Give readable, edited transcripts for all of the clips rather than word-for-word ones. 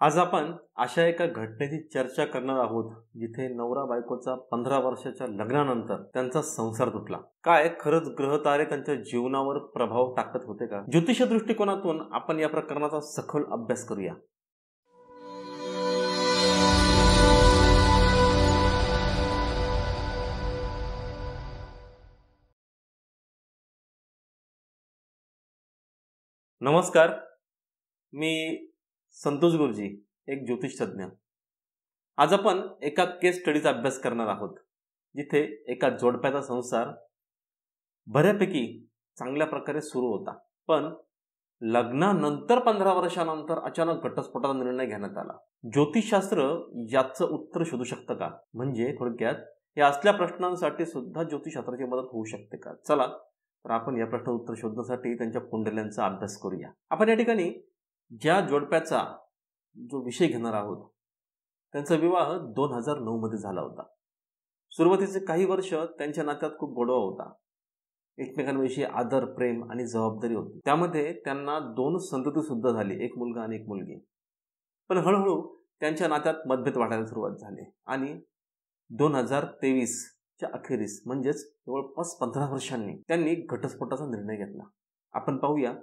आज आपण अशा एका घटनेची चर्चा करणार आहोत जिथे नवरा बायकोचा 15 वर्षाच्या लग्नानंतर त्यांचा संसार तुटला. काय खरंच ग्रह तारे त्यांच्या जीवनावर प्रभाव टाकत होते का? ज्योतिष दृष्टिकोनातून आपण या प्रकरणाचा सखोल अभ्यास करूया. नमस्कार, मी संतोष गुरुजी, एक ज्योतिष तज्ञ. आज आपण एका केस स्टडीचा अभ्यास करणार आहोत जिथे एका जोडप्याचा संसार बऱ्यापैकी चांगल्या प्रकारे सुरू होता, पण लग्नानंतर 15 वर्षानंतर अचानक घटस्फोटाचा निर्णय घेण्यात आला. ज्योतिषशास्त्र याचं उत्तर शोधू शकतं का? म्हणजे थोडक्यात या असल्या प्रश्नांसाठी सुद्धा ज्योतिषशास्त्राची मदत होऊ शकते का? चला तर आपण या प्रश्नाचं उत्तर शोधण्यासाठी त्यांच्या कुंडल्यांचा अभ्यास करूया. आपण या ठिकाणी ज्या जोडप्याचा जो विषय घेणार आहोत त्यांचा विवाह 2009 मध्ये झाला होता. सुरुवातीचे काही वर्ष त्यांच्या नात्यात खूप गोडवा होता. एकमेकांविषयी आदर, प्रेम आणि जबाबदारी होती. त्यामध्ये त्यांना 2 संतती सुद्धा झाली, एक मुलगा आणि एक मुलगी. पण हळूहळू त्यांच्या नात्यात मतभेद वाढायला सुरुवात झाली आणि 2023च्या अखेरीस म्हणजेच जवळपास 15 वर्षांनी त्यांनी घटस्फोटाचा निर्णय घेतला. आपण पाहूया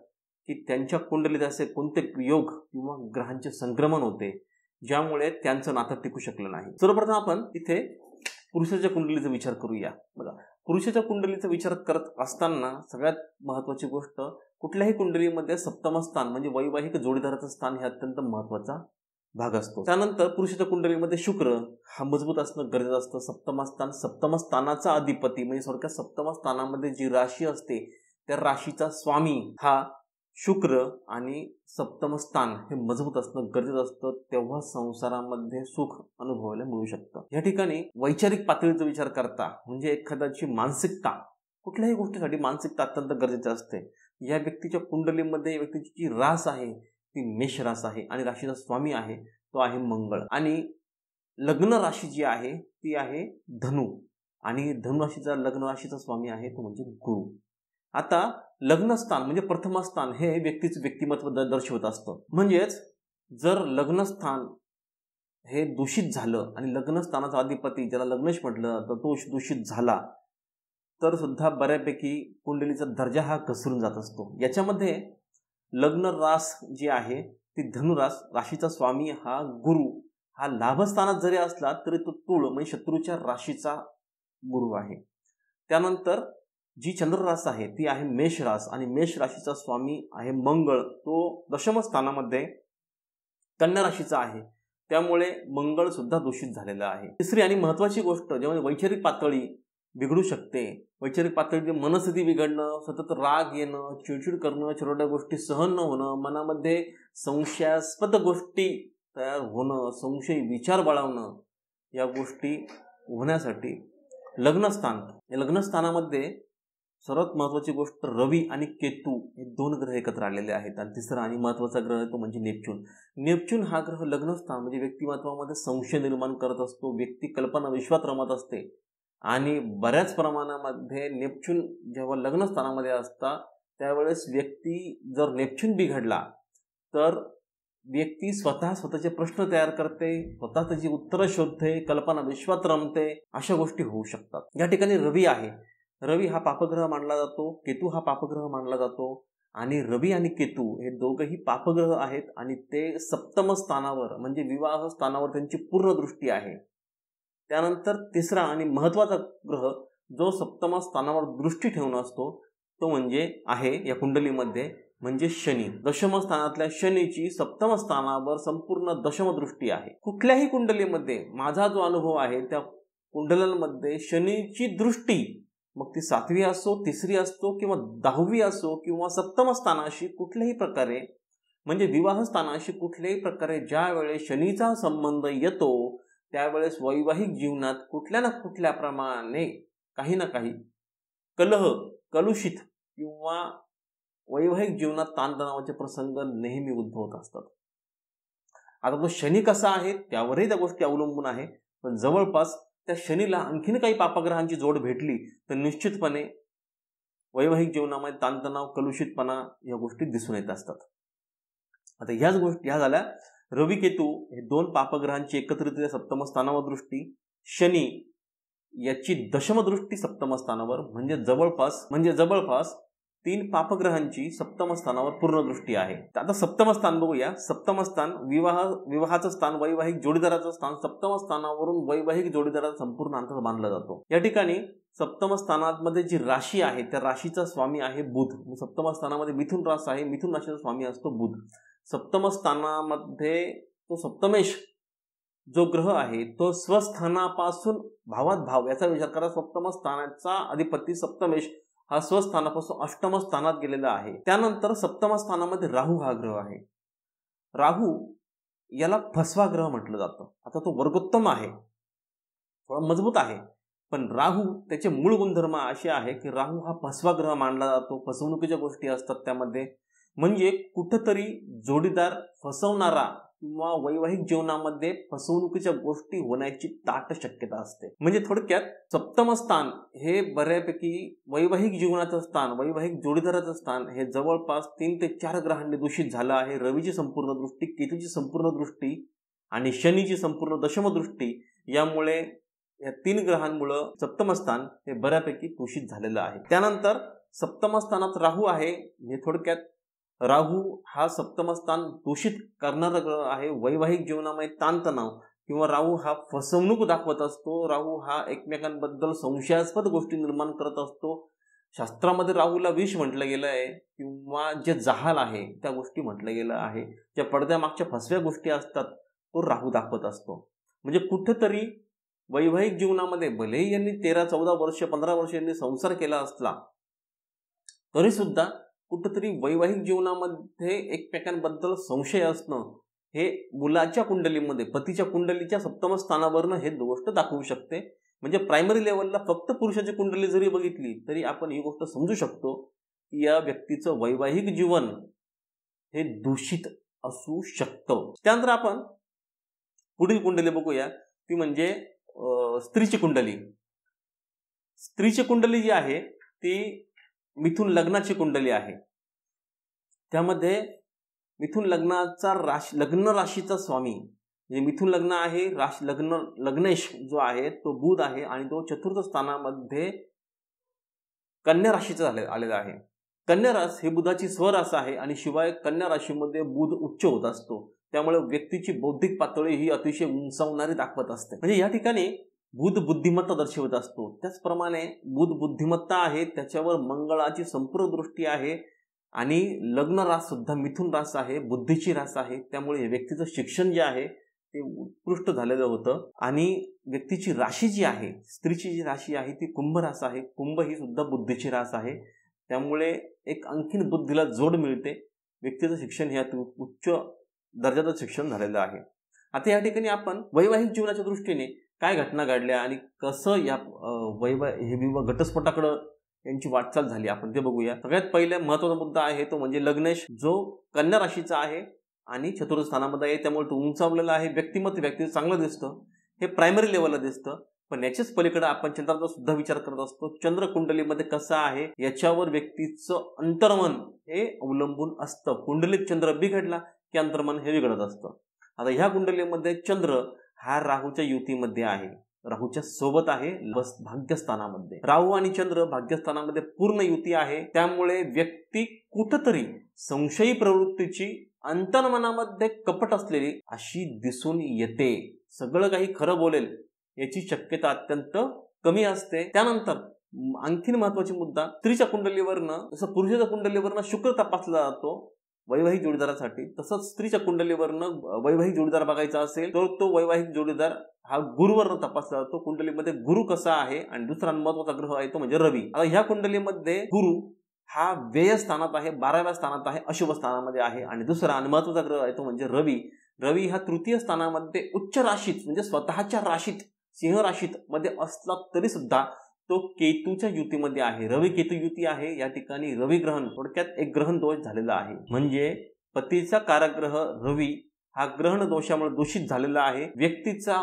की त्यांच्या कुंडलीत असे कोणते योग किंवा ग्रहांचे संक्रमण होते ज्यामुळे त्यांचं नातं टिकू शकलं नाही. सर्वप्रथम आपण इथे पुरुषाच्या कुंडलीचा विचार करूया. बघा, पुरुषाच्या कुंडलीचा विचार करत असताना सगळ्यात महत्वाची गोष्ट, कुठल्याही कुंडलीमध्ये सप्तम स्थान म्हणजे वैवाहिक जोडीदाराचं स्थान हे अत्यंत महत्वाचा भाग असतो. त्यानंतर पुरुषाच्या कुंडलीमध्ये शुक्र हा मजबूत असणं गरजेचं असतं. सप्तम स्थानाचा अधिपती म्हणजे थोडक्यात सप्तम स्थानामध्ये जी राशी असते त्या राशीचा स्वामी हा शुक्र आणि सप्तम स्थान हे मजबूत असणं गरजेचं असतं. तेव्हा संसारामध्ये सुख अनुभवायला मिळू शकतं. या ठिकाणी वैचारिक पातळीचा विचार करता म्हणजे एखाद्याची मानसिकता, कुठल्याही गोष्टीसाठी मानसिकता अत्यंत गरजेची असते. या व्यक्तीच्या कुंडलीमध्ये व्यक्तीची जी रास आहे ती मेष रास आहे आणि राशीचा स्वामी आहे तो आहे मंगळ. आणि लग्न राशी जी आहे ती आहे धनु आणि धनु राशीचा लग्न राशीचा स्वामी आहे तो म्हणजे गुरु. आता लग्नस्थान म्हणजे प्रथम स्थान हे व्यक्तीचं व्यक्तिमत्व दर्शवत असतं. म्हणजेच जर लग्नस्थान हे दूषित झालं आणि लग्नस्थानाचा अधिपती ज्याला लग्नेश म्हटलं तर तो दूषित झाला तर सुद्धा बऱ्यापैकी कुंडलीचा दर्जा हा घसरून जात असतो. याच्यामध्ये लग्न रास जी आहे ती धनुरास, राशीचा स्वामी हा गुरु हा लाभस्थानात जरी असला तरी तो तुळ म्हणजे शत्रूच्या राशीचा गुरु आहे. त्यानंतर जी चंद्ररास आहे ती आहे मेष रास आणि मेष राशीचा स्वामी आहे मंगळ, तो दशम स्थानामध्ये कन्या राशीचा आहे. त्यामुळे मंगळ सुद्धा दूषित झालेला आहे. तिसरी आणि महत्वाची गोष्ट जेव्हा वैचारिक पातळी बिघडू शकते, वैचारिक पातळी मनस्थिती बिघडणं, सतत राग येणं, चिडचिड करणं, छोट्या गोष्टी सहन न होणं, मनामध्ये संशयास्पद गोष्टी तयार होणं, संशयी विचार बाळगणं, या गोष्टी होण्यासाठी लग्नस्थानामध्ये सर्वात महत्वाची गोष्ट रवी आणि केतू हे 2 ग्रह एकत्र आलेले आहेत. आणि तिसरा आणि महत्वाचा ग्रह तो म्हणजे नेपच्यून हा ग्रह लग्नस्थान म्हणजे व्यक्तिमत्वामध्ये संशय निर्माण करत असतो. व्यक्ती कल्पना विश्वात रमत असते आणि बऱ्याच प्रमाणामध्ये नेपच्यून जेव्हा लग्नस्थानामध्ये असता त्यावेळेस व्यक्ती जर नेपच्यून बिघडला तर व्यक्ती स्वतःचे प्रश्न तयार करते, स्वतः त्याची उत्तरं शोधते, कल्पना विश्वात रमते, अशा गोष्टी होऊ शकतात. या ठिकाणी रवी आहे. रवी हा पापग्रह मानला जातो, केतू हा पापग्रह मानला जातो आणि रवी आणि केतू हे दोघंही पापग्रह आहेत आणि ते सप्तम स्थानावर म्हणजे विवाह स्थानावर त्यांची पूर्ण दृष्टी आहे. त्यानंतर तिसरा आणि महत्वाचा ग्रह जो सप्तम स्थानावर दृष्टी ठेवून असतो तो म्हणजे आहे या कुंडलीमध्ये म्हणजे शनी. दशम स्थानातल्या शनीची सप्तम स्थानावर संपूर्ण दशम दृष्टी आहे. कुठल्याही कुंडलीमध्ये माझा जो अनुभव आहे त्या कुंडलांमध्ये शनीची दृष्टी मग ती 7वी असो, 3री असतो किंवा 10वी असो किंवा सप्तम स्थानाशी कुठल्याही प्रकारे म्हणजे विवाह स्थानाशी कुठल्याही प्रकारे ज्या वेळेस शनीचा संबंध येतो त्यावेळेस वैवाहिक जीवनात कुठल्या ना कुठल्या प्रमाणे काही ना काही कलुषित किंवा वैवाहिक जीवनात ताणतणावाचे प्रसंग नेहमी उद्भवत असतात. आता तो शनी कसा आहे त्यावरही त्या गोष्टी अवलंबून आहे, पण जवळपास त्या शनीला आणखीन काही पापग्रहांची जोड भेटली तर निश्चितपणे वैवाहिक जीवनामध्ये ताणतणाव, कलुषितपणा या गोष्टी दिसून येत असतात. आता ह्याच गोष्टी ह्या झाल्या रवी केतू हे दोन पापग्रहांची एकत्रित सप्तम स्थानावर दृष्टी, शनी याची दशम दृष्टी सप्तम स्थानावर, म्हणजे जवळपास 3 पापग्रहांची सप्तम स्थानावर पूर्ण दृष्टी आहे. आता सप्तम स्थान बघूया. सप्तम स्थान विवाहाचं स्थान, वैवाहिक जोडीदाराचं स्थान. सप्तम स्थानावरून वैवाहिक जोडीदाराचा संपूर्ण अंतर बांधला जातो. या ठिकाणी सप्तम स्थानामध्ये जी राशी आहे त्या राशीचा स्वामी आहे बुध. सप्तम स्थानामध्ये मिथुन रास आहे, मिथुन राशीचा स्वामी असतो बुध. सप्तम स्थानामध्ये तो सप्तमेश जो ग्रह आहे तो स्वस्थानापासून भावात भाव याचा विचार करा. सप्तम स्थानाचा अधिपती सप्तमेश हा स्वस्थानापासून अष्टम स्थानात गेलेला आहे. त्यानंतर सप्तम स्थानामध्ये राहू हा ग्रह आहे. राहू याला फसवा ग्रह म्हटलं जातं. आता तो वर्गोत्तम आहे, थोडा मजबूत आहे, पण राहू त्याचे मूळ गुणधर्म असे आहे की राहू हा फसवा ग्रह मानला जातो. फसवणुकीच्या गोष्टी असतात त्यामध्ये, म्हणजे कुठंतरी जोडीदार फसवणारा किंवा वैवाहिक जीवनामध्ये फसवणुकीच्या गोष्टी होण्याची दाट शक्यता असते. म्हणजे थोडक्यात सप्तम स्थान हे बऱ्यापैकी वैवाहिक जीवनाचं स्थान, वैवाहिक जोडीदाराचं स्थान हे जवळपास 3 ते 4 ग्रहांनी दूषित झालं आहे. रवीची संपूर्ण दृष्टी, केतूची संपूर्ण दृष्टी आणि शनीची संपूर्ण दशम दृष्टी, यामुळे या 3 ग्रहांमुळे सप्तम स्थान हे बऱ्यापैकी दूषित झालेलं आहे. त्यानंतर सप्तम स्थानात राहू आहे. म्हणजे थोडक्यात राहू हा सप्तम स्थान दूषित करणारा ग्रह आहे. वैवाहिक जीवनामध्ये ताणतणाव किंवा राहू हा फसवणूक दाखवत असतो. राहू हा एकमेकांबद्दल संशयास्पद गोष्टी निर्माण करत असतो. शास्त्रामध्ये राहूला विष म्हटलं गेलं आहे किंवा जे जहाल आहे त्या गोष्टी म्हटलं गेलं आहे. ज्या पडद्यामागच्या फसव्या गोष्टी असतात तो राहू दाखवत असतो. म्हणजे कुठंतरी वैवाहिक जीवनामध्ये भलेही यांनी 13-14 वर्ष 15 वर्ष यांनी संसार केला असला तरी सुद्धा कुठंतरी वैवाहिक जीवनामध्ये एकमेकांबद्दल संशय असणं हे मुलाच्या कुंडलीमध्ये, पतीच्या कुंडलीच्या सप्तम स्थानावरनं हे गोष्ट दाखवू शकते. म्हणजे प्रायमरी लेवलला फक्त पुरुषाची कुंडली जरी बघितली तरी आपण ही गोष्ट समजू शकतो की या व्यक्तीचं वैवाहिक जीवन हे दूषित असू शकतं. त्यानंतर आपण पुढील कुंडली बघूया, ती म्हणजे स्त्रीची कुंडली. स्त्रीची कुंडली जी आहे ती मिथुन लग्नाची कुंडली आहे. त्यामध्ये मिथुन लग्नाचा लग्न राशीचा स्वामी म्हणजे मिथुन लग्न आहे, लग्नेश जो आहे तो बुध आहे आणि तो चतुर्थ स्थानामध्ये कन्या राशीचा आलेला आहे. कन्या रास ही बुधाची स्वरास आहे आणि शिवाय कन्या राशीमध्ये बुध उच्च होत असतो. त्यामुळे व्यक्तीची बौद्धिक पातळी ही अतिशय उंचावणारी दाखवत असते. म्हणजे या ठिकाणी बुध बुद्धिमत्ता दर्शवत असतो. त्याचप्रमाणे बुध बुद्धिमत्ता आहे, त्याच्यावर मंगळाची संपूर्ण दृष्टी आहे आणि लग्न रास सुद्धा मिथुन रास आहे, बुद्धीची रास आहे. त्यामुळे व्यक्तीचं शिक्षण जे आहे ते उत्कृष्ट झालेलं होतं. आणि व्यक्तीची राशी जी आहे, स्त्रीची जी राशी आहे ती कुंभ रास आहे. कुंभ ही सुद्धा बुद्धीची रास आहे. त्यामुळे एक आणखीन बुद्धीला जोड मिळते. व्यक्तीचं शिक्षण हे उच्च दर्जाचं शिक्षण झालेलं आहे. आता या ठिकाणी आपण वैवाहिक जीवनाच्या दृष्टीने काय घटना घडल्या आणि कसं या घटस्फोटाकडे यांची वाटचाल झाली आपण ते बघूया. सगळ्यात पहिले महत्त्वाचा मुद्दा आहे तो म्हणजे लग्नेश जो कन्या राशीचा आहे आणि चतुर्थ स्थानामध्ये आहे. त्यामुळे तो उंचावलेला आहे. व्यक्तीचं चांगलं दिसतं, हे प्रायमरी लेवलला दिसतं. पण याच्याच पलीकडे आपण चंद्राचा सुद्धा विचार करत असतो. चंद्र कुंडलीमध्ये कसं आहे याच्यावर व्यक्तीचं अंतर्मन हे अवलंबून असतं. कुंडलीत चंद्र बिघडला की अंतर्मन हे बिघडत असतं. आता ह्या कुंडलीमध्ये चंद्र हा राहूच्या युतीमध्ये आहे, राहूच्या सोबत आहे भाग्यस्थानामध्ये. राहू आणि चंद्र भाग्यस्थानामध्ये पूर्ण युती आहे. त्यामुळे व्यक्ती कुठंतरी संशयी प्रवृत्तीची, अंतर्मनामध्ये कपट असलेली अशी दिसून येते. सगळं काही खरं बोलेल याची शक्यता अत्यंत कमी असते. त्यानंतर आणखीन महत्वाचा मुद्दा, स्त्रीच्या कुंडलीवरनं जसं पुरुषाच्या कुंडलीवरनं शुक्र तपासला जातो वैवाहिक जोडीदारासाठी, तसंच स्त्रीच्या कुंडलीवरनं वैवाहिक जोडीदार बघायचा असेल तर तो वैवाहिक जोडीदार हा गुरुवरनं तपासला जातो. कुंडलीमध्ये गुरु कसा आहे आणि दुसरा महत्वाचा ग्रह आहे तो म्हणजे रवी. आता ह्या कुंडलीमध्ये गुरु हा व्यय स्थानात आहे, 12व्या स्थानात आहे, अशुभ स्थानामध्ये आहे. आणि दुसरा आणि महत्वाचा ग्रह आहे तो म्हणजे रवी. रवी हा तृतीय स्थानामध्ये उच्च राशीत म्हणजे स्वतःच्या राशीत सिंह राशीत मध्ये असला तरी सुद्धा तो केतूच्या युतीमध्ये आहे. रवी केतू युती आहे. या ठिकाणी रवी ग्रहण, थोडक्यात एक ग्रहण दोष झालेला आहे. म्हणजे पतीचा कारकग्रह रवी हा ग्रहण दोषामुळे दूषित झालेला आहे. व्यक्तीचा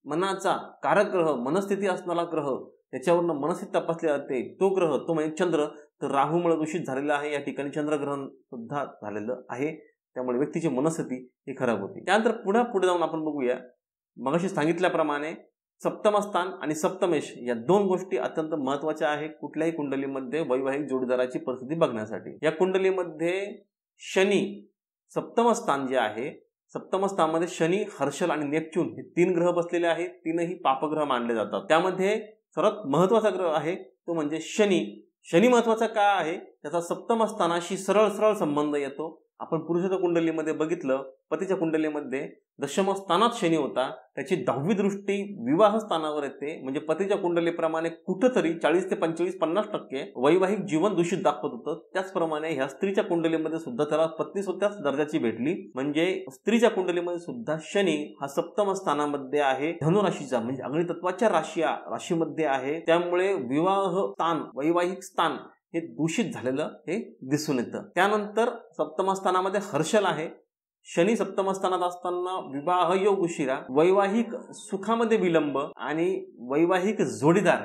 मनाचा कारकग्रह, मनस्थिती असणारा ग्रह, त्याच्यावरनं मनस्थिती तपासली जाते. तो ग्रह तो म्हणजे चंद्र तर राहूमुळे दूषित झालेला आहे. या ठिकाणी चंद्रग्रहण सुद्धा झालेलं आहे. त्यामुळे व्यक्तीची मनस्थिती ही खराब होती. त्यानंतर पुढे जाऊन आपण बघूया, मगाशी सांगितल्याप्रमाणे सप्तमस्थान आणि सप्तमेश या दोन गोष्टी अत्यंत महत्त्वाच्या आहेत कुठल्याही कुंडलीमध्ये वैवाहिक जोडीदाराची परिस्थिती बघण्यासाठी. या कुंडलीमध्ये शनी सप्तमस्थान जे आहे, सप्तमस्थानामध्ये शनी, हर्षल आणि नेपच्यून हे 3 ग्रह बसलेले आहेत. 3ही पापग्रह मानले जातात. त्यामध्ये सर्वात महत्त्वाचा ग्रह आहे तो म्हणजे शनी. शनी महत्त्वाचा का आहे? त्याचा सप्तमस्थानाशी सरळ संबंध येतो. आपण पुरुषाच्या कुंडलीमध्ये बघितलं, पतीच्या कुंडलीमध्ये दशमस्थानात शनी होता, त्याची 10वी दृष्टी विवाह स्थानावर येते. म्हणजे पतीच्या कुंडलीप्रमाणे कुठंतरी 40 ते 25-50% वैवाहिक जीवन दूषित दाखवत होतं. त्याचप्रमाणे ह्या स्त्रीच्या कुंडलीमध्ये सुद्धा त्याला पत्नी त्याच दर्जाची भेटली. म्हणजे स्त्रीच्या कुंडलीमध्ये सुद्धा शनी हा सप्तम स्थानामध्ये आहे, धनुराशीचा म्हणजे अग्नितत्वाच्या राशीमध्ये आहे. त्यामुळे विवाह स्थान, वैवाहिक स्थान हे दूषित झालेलं हे दिसून येतं. त्यानंतर सप्तमस्थानामध्ये हर्षल आहे. शनी सप्तमस्थानात असताना विवाह योग उशिरा, वैवाहिक सुखामध्ये विलंब आणि वैवाहिक जोडीदार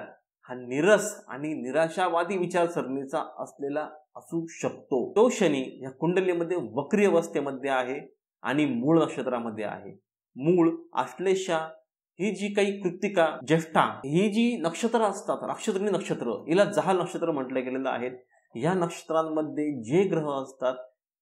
हा निरस आणि निराशावादी विचारसरणीचा असलेला असू शकतो. तो शनी या कुंडलीमध्ये वक्री अवस्थेमध्ये आहे आणि मूळ नक्षत्रामध्ये आहे. मूळ, आश्लेषा ही जी काही कृत्तिका, ज्येष्ठा ही जी नक्षत्र असतात, राक्षसग्नी नक्षत्र, हिला जहाल नक्षत्र म्हटलं गेलेलं आहे. या नक्षत्रांमध्ये जे ग्रह असतात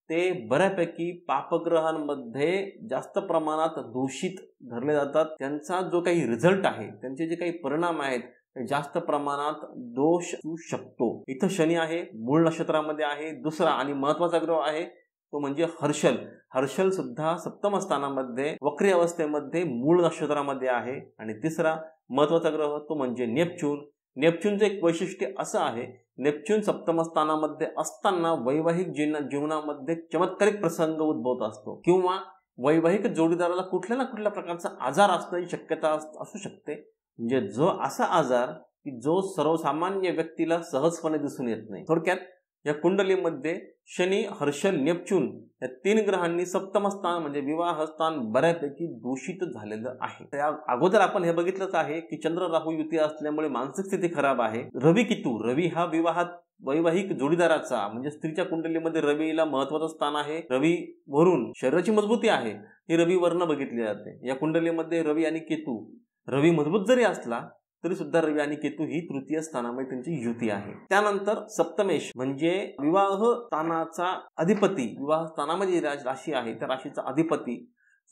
ते बऱ्यापैकी पापग्रहांमध्ये जास्त प्रमाणात दूषित धरले जातात. त्यांचा जो काही रिझल्ट आहे, त्यांचे जे काही परिणाम आहेत ते जास्त प्रमाणात दोष येऊ शकतो. इथं शनी आहे, मूळ नक्षत्रामध्ये आहे. दुसरा आणि महत्वाचा ग्रह आहे तो म्हणजे हर्षल. हर्षल सुद्धा सप्तम स्थानामध्ये वक्री अवस्थेमध्ये मूळ नक्षत्रामध्ये आहे. आणि तिसरा महत्वाचा ग्रह तो म्हणजे नेपच्यून. नेपच्यूनचं एक वैशिष्ट्य असं आहे, नेपच्यून सप्तम स्थानामध्ये असताना वैवाहिक जीवनामध्ये चमत्कारिक प्रसंग उद्भवत असतो किंवा वैवाहिक जोडीदाराला कुठल्या ना कुठल्या प्रकारचा आजार असण्याची शक्यता असू शकते. म्हणजे जो असा आजार की जो सर्वसामान्य व्यक्तीला सहजपणे दिसून येत नाही. थोडक्यात या कुंडलीमध्ये शनी, हर्षल, नेपच्यून या 3 ग्रहांनी सप्तम स्थान म्हणजे विवाह स्थान बऱ्यापैकी दूषित झालेलं आहे. त्या अगोदर आपण हे बघितलंच आहे की चंद्र राहू युती असल्यामुळे मानसिक स्थिती खराब आहे. रवी केतू, रवी हा विवाहात वैवाहिक जोडीदाराचा म्हणजे स्त्रीच्या कुंडलीमध्ये रवीला महत्वाचं स्थान आहे. रवी वरून शरीराची मजबूती आहे ही रवी वर्ण बघितली जाते. या कुंडलीमध्ये रवी आणि केतू, रवी मजबूत जरी असला तरी सुद्धा रवी आणि केतू ही तृतीय स्थानामध्ये त्यांची युती आहे. त्यानंतर सप्तमेश म्हणजे विवाह स्थानाचा अधिपती, विवाह स्थानामध्ये राशी आहे त्या राशीचा अधिपती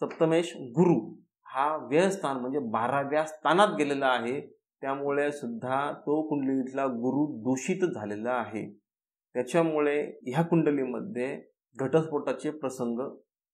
सप्तमेश गुरु हा व्ययस्थान म्हणजे 12व्या स्थानात गेलेला आहे. त्यामुळे सुद्धा तो कुंडलीतला गुरु दूषित झालेला आहे. त्याच्यामुळे ह्या कुंडलीमध्ये घटस्फोटाचे प्रसंग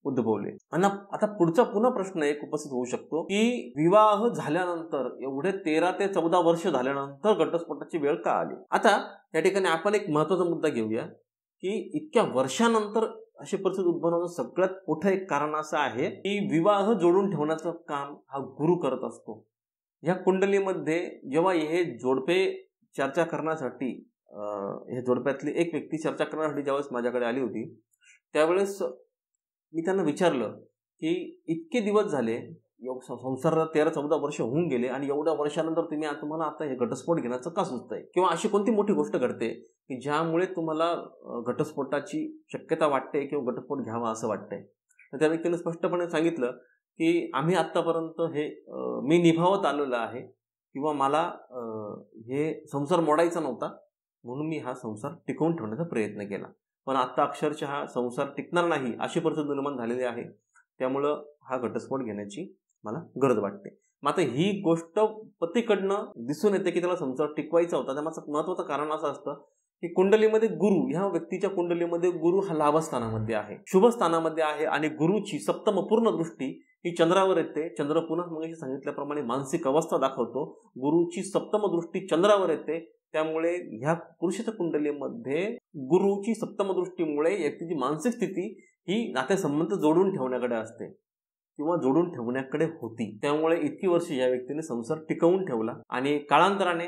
उद्भवले. आणि आता पुढचा पुन्हा प्रश्न एक उपस्थित होऊ शकतो की विवाह झाल्यानंतर एवढे 13 ते 14 वर्ष झाल्यानंतर घटस्फोटाची वेळ का आली. आता या ठिकाणी आपण एक महत्वाचा मुद्दा घेऊया की इतक्या वर्षानंतर अशी परिस्थिती उद्भवण्याचं सगळ्यात मोठं एक कारण असं आहे की विवाह जोडून ठेवण्याचं काम हा गुरु करत असतो. या कुंडलीमध्ये जेव्हा हे जोडपे चर्चा करण्यासाठी, हे जोडप्यातली एक व्यक्ती चर्चा करण्यासाठी ज्यावेळेस माझ्याकडे आली होती त्यावेळेस मी त्यांना विचारलं की इतके दिवस झाले, संसाराला 13-14 वर्ष होऊन गेले आणि एवढ्या वर्षानंतर तुम्हाला आता हे घटस्फोट घेण्याचं का सुचतंय किंवा अशी कोणती मोठी गोष्ट घडते की ज्यामुळे तुम्हाला घटस्फोटाची शक्यता वाटते किंवा घटस्फोट घ्यावा असं वाटतंय. तर त्या व्यक्तीने स्पष्टपणे सांगितलं की आम्ही आत्तापर्यंत हे मी निभावत आलेलं आहे किंवा मला हे संसार मोडायचा नव्हता म्हणून मी हा संसार टिकवून ठेवण्याचा प्रयत्न केला. पण आता अक्षरशः संसार टिकणार नाही अशी परिस्थिती निर्माण झालेली आहे. त्यामुळं हा घटस्फोट घेण्याची मला गरज वाटते. मात्र ही गोष्ट पतीकडनं दिसून येते की त्याला संसार टिकवायचा होता. त्यामागचं महत्वाचं कारण असं असतं की कुंडलीमध्ये गुरु, ह्या व्यक्तीच्या कुंडलीमध्ये गुरु हा लाभस्थानामध्ये आहे, शुभ स्थानामध्ये आहे आणि गुरुची सप्तम पूर्ण दृष्टी ही चंद्रावर येते. चंद्र पुन्हा मग सांगितल्याप्रमाणे मानसिक अवस्था दाखवतो. गुरुची सप्तम दृष्टी चंद्रावर येते. त्यामुळे ह्या पुरुषाच्या कुंडलीमध्ये गुरुची सप्तम दृष्टीमुळे व्यक्तीची मानसिक स्थिती ही नातेसंबंध जोडून ठेवण्याकडे असते किंवा जोडून ठेवण्याकडे होती. त्यामुळे इतकी वर्ष या व्यक्तीने संसार टिकवून ठेवला आणि काळांतराने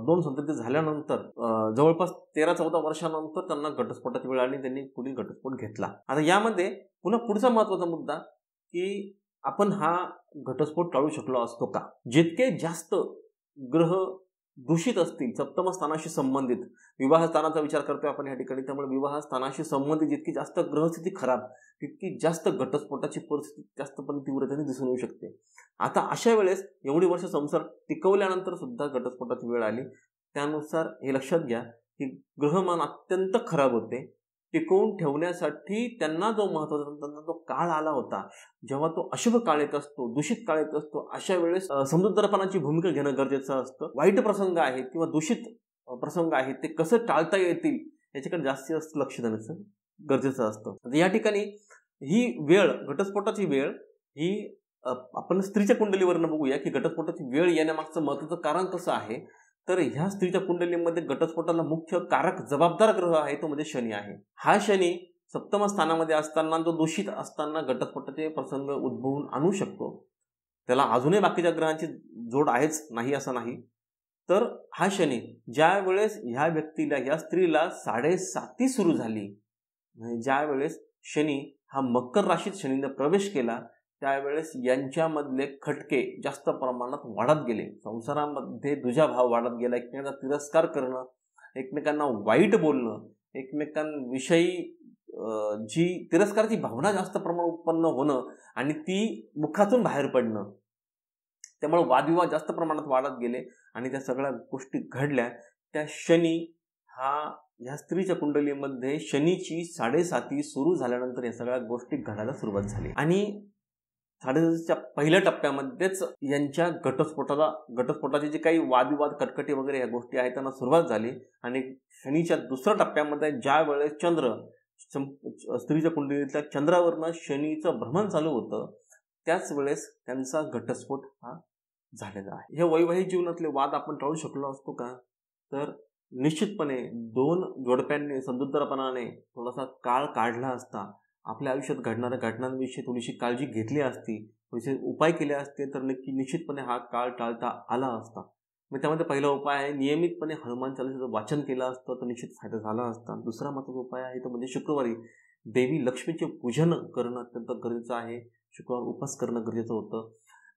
2 संतती झाल्यानंतर जवळपास 13-14 वर्षानंतर त्यांना घटस्फोटाची वेळ आली. त्यांनी पुढे घटस्फोट घेतला. आता यामध्ये पुढचा महत्वाचा मुद्दा की आपण हा घटस्फोट टाळू शकलो असतो का. जितके जास्त ग्रह दूषित असतील, सप्तम स्थानाशी संबंधित, विवाह स्थानाचा विचार करतोय आपण या ठिकाणी, त्यामुळे विवाह स्थानाशी संबंधित जितकी जास्त ग्रहस्थिती खराब तितकी जास्त घटस्फोटाची परिस्थिती जास्तपणे तीव्रतेने दिसून येऊ शकते. आता अशा वेळेस एवढी वर्ष संसार टिकवल्यानंतर सुद्धा घटस्फोटाची वेळ आली, त्यानुसार हे लक्षात घ्या की ग्रहमान अत्यंत खराब होते. टिकवून ठेवण्यासाठी त्यांना जो महत्त्वाचा त्यांना जो काळ आला होता, जेव्हा तो अशुभ काळ येत असतो, दूषित काळ येत असतो, अशा वेळेस समजूतदारपणाची भूमिका घेणं गरजेचं असतं. वाईट प्रसंग आहेत किंवा दूषित प्रसंग आहेत ते कसं टाळता येतील याच्याकडे जास्त लक्ष देण्याचं गरजेचं असतं. या ठिकाणी ही वेळ, घटस्फोटाची वेळ ही आपण स्त्रीच्या कुंडलीवरनं बघूया की घटस्फोटाची वेळ येण्यामागचं महत्त्वाचं कारण कसं आहे. तर ह्या स्त्रीच्या कुंडलीमध्ये घटस्फोटाला मुख्य कारक जबाबदार ग्रह आहे तो म्हणजे शनी आहे. हा शनी सप्तम स्थानामध्ये असताना जो दूषित असताना घटस्फोटाचे प्रसंग उद्भवून आणू शकतो. त्याला अजूनही बाकीच्या ग्रहांची जोड आहेच, नाही असं नाही. तर हा शनी ज्या वेळेस ह्या व्यक्तीला, ह्या स्त्रीला 7.5 सुरू झाली, म्हणजे ज्या वेळेस शनी हा मकर राशीत शनीने प्रवेश केला, त्यावेळेस यांच्यामधले खटके जास्त प्रमाणात वाढत गेले. संसारामध्ये दुजाभाव वाढत गेला, एकमेकांचा तिरस्कार करणं, एकमेकांना वाईट बोलणं, एकमेकांविषयी जी तिरस्काराची भावना जास्त प्रमाणात उत्पन्न होणं आणि ती मुखातून बाहेर पडणं, त्यामुळे वादविवाद जास्त प्रमाणात वाढत गेले आणि त्या सगळ्या गोष्टी घडल्या. त्या शनी ह्या स्त्रीच्या कुंडलीमध्ये शनीची 7.5 सुरू झाल्यानंतर या सगळ्या गोष्टी घडायला सुरुवात झाली आणि 7.5च्या पहिल्या टप्प्यामध्येच यांच्या घटस्फोटाचे जे काही वादविवाद, कटकटी वगैरे ह्या गोष्टी आहेत त्यांना सुरुवात झाली. आणि शनीच्या दुसऱ्या टप्प्यामध्ये ज्या वेळेस चंद्र स्त्रीच्या कुंडलीतल्या चंद्रावरनं शनीचं भ्रमण चालू होतं, त्याच वेळेस त्यांचा घटस्फोट हा झालेला आहे. हे वैवाहिक जीवनातले वाद आपण टाळू शकलो असतो का? तर निश्चितपणे 2 जोडप्यांनी समजूतदारपणाने थोडासा काळ काढला असता, आपल्या आयुष्यात घडणाऱ्या घटनांविषयी थोडीशी काळजी घेतली असती, थोडेसे उपाय केले असते, तर निश्चितपणे हा काळ टाळता आला असता. मग त्यामध्ये पहिला उपाय आहे नियमितपणे हनुमान चालीसाचं वाचन केलं असतं तर निश्चित फायदा झाला असता. दुसरा महत्त्वाचा उपाय आहे तो म्हणजे शुक्रवारी देवी लक्ष्मीचे पूजन करणं अत्यंत गरजेचं आहे. शुक्रवार उपास करणं गरजेचं होतं.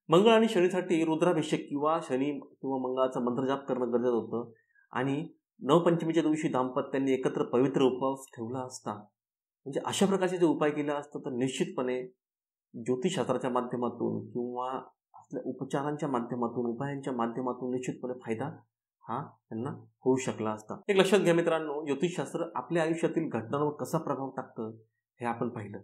मंगळ आणि शनीसाठी रुद्राभिषेक किंवा शनी किंवा मंगळाचा मंत्रजाप करणं गरजेचं होतं. आणि नवपंचमीच्या दिवशी दाम्पत्यांनी एकत्र पवित्र उपवास ठेवला असता, म्हणजे अशा प्रकारचे जे उपाय केले असतं तर निश्चितपणे ज्योतिषशास्त्राच्या माध्यमातून किंवा आपल्या उपचारांच्या माध्यमातून, उपायांच्या माध्यमातून निश्चितपणे फायदा हा त्यांना होऊ शकला असता. एक लक्षात घ्या मित्रांनो, ज्योतिषशास्त्र आपल्या आयुष्यातील घटनांवर कसा प्रभाव टाकतं हे आपण पाहिलं.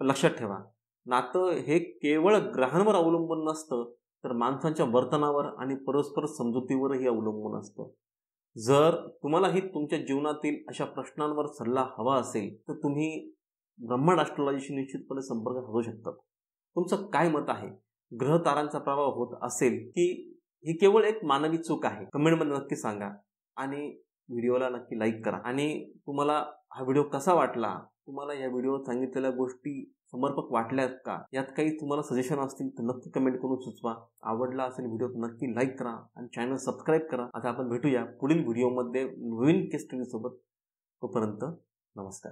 पण लक्षात ठेवा, नातं हे केवळ ग्रहांवर अवलंबून नसतं, तर माणसांच्या वर्तनावर आणि परस्पर समजुतीवरही अवलंबून असतं. जर तुम्हालाही तुमच्या जीवनातील अशा प्रश्नांवर सल्ला हवा असेल तर तुम्ही ब्रह्मांड ॲस्ट्रोलॉजीशी निश्चितपणे संपर्क साधू शकतात. तुमचं काय मत आहे? ग्रह तारांचा प्रभाव होत असेल की ही केवळ एक मानवी चूक आहे? कमेंटमध्ये नक्की सांगा आणि व्हिडिओला नक्की लाईक करा. आणि तुम्हाला हा व्हिडिओ कसा वाटला, तुम्हाला या व्हिडिओत सांगितलेल्या गोष्टी समर्पक वाटल्यात का, यात काही तुम्हाला सजेशन असतील तर नक्की कमेंट करून सुचवा. आवडला असेल व्हिडिओ तर नक्की लाईक करा आणि चॅनल सबस्क्राईब करा. आता आपण भेटूया पुढील व्हिडिओमध्ये नवीन केस स्टडी सोबत. तोपर्यंत नमस्कार.